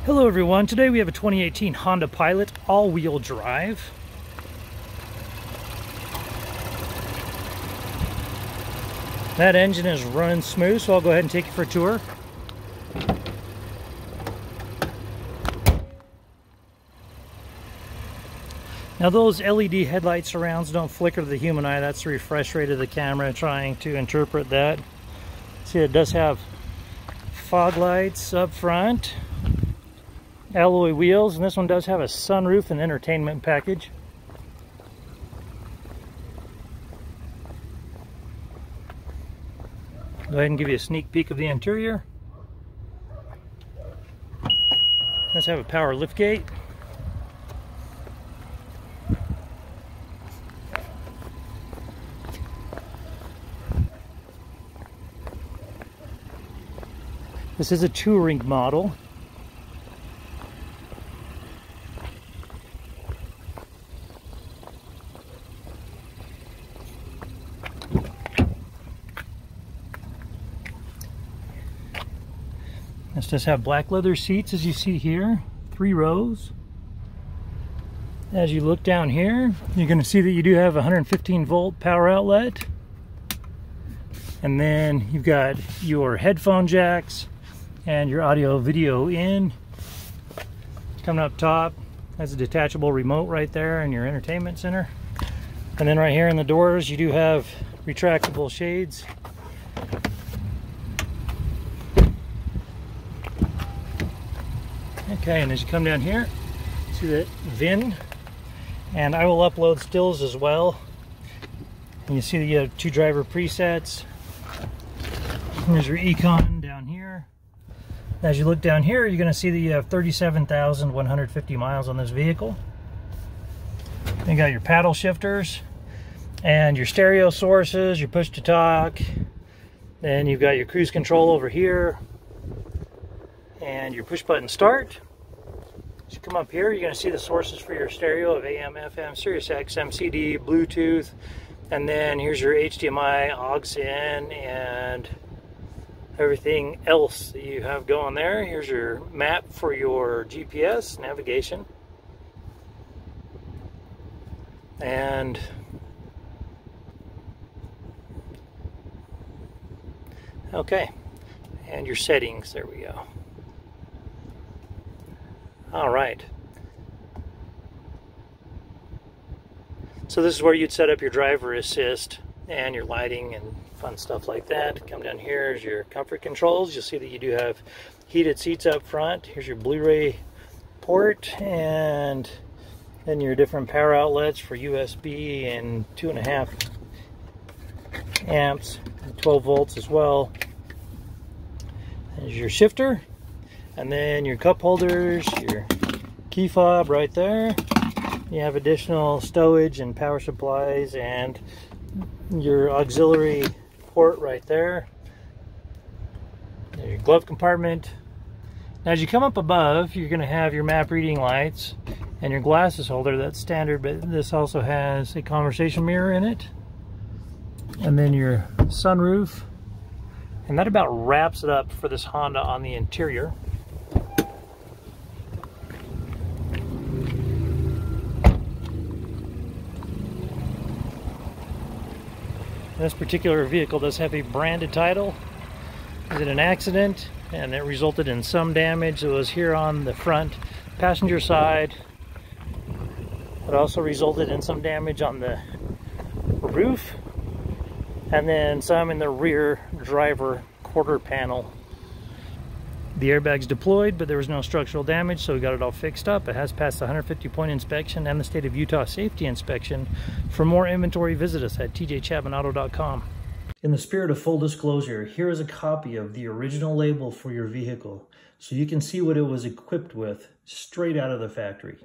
Hello everyone, today we have a 2018 Honda Pilot all-wheel drive. That engine is running smooth, so I'll go ahead and take you for a tour. Now those LED headlight surrounds don't flicker to the human eye. That's the refresh rate of the camera trying to interpret that. See, it does have fog lights up front, alloy wheels, and this one does have a sunroof and entertainment package. Go ahead and give you a sneak peek of the interior. Let's have a power liftgate. This is a touring model. This does have black leather seats, as you see here, 3 rows. As you look down here, you're going to see that you do have a 115 volt power outlet. And then you've got your headphone jacks and your audio video in. Coming up top has a detachable remote right there in your entertainment center. And then right here in the doors, you do have retractable shades. Okay, and as you come down here, see that VIN, and I will upload stills as well. And you see that you have 2 driver presets. Here's your econ down here. As you look down here, you're going to see that you have 37,150 miles on this vehicle. You got your paddle shifters and your stereo sources, your push to talk. Then you've got your cruise control over here and your push button start. As you come up here, you're going to see the sources for your stereo of AM, FM, Sirius XM, CD, Bluetooth, and then here's your HDMI, aux in, and everything else that you have going there. Here's your map for your GPS navigation. And okay, and your settings, there we go. All right. So this is where you'd set up your driver assist and your lighting and fun stuff like that. Come down here is your comfort controls. You'll see that you do have heated seats up front. Here's your Blu-ray port, and then your different power outlets for USB and 2.5 amps and 12 volts as well. There's your shifter, and then your cup holders, your key fob right there. You have additional stowage and power supplies and your auxiliary port right there. There's your glove compartment. Now as you come up above, you're going to have your map reading lights and your glasses holder. That's standard, but this also has a conversation mirror in it. And then your sunroof. And that about wraps it up for this Honda on the interior. This particular vehicle does have a branded title. Is it an accident? And it resulted in some damage. It was here on the front passenger side. It also resulted in some damage on the roof, and then some in the rear driver quarter panel. The airbags deployed, but there was no structural damage, so we got it all fixed up. It has passed the 150-point inspection and the state of Utah safety inspection. For more inventory, visit us at tjchapmanauto.com. In the spirit of full disclosure, here is a copy of the original label for your vehicle, so you can see what it was equipped with straight out of the factory.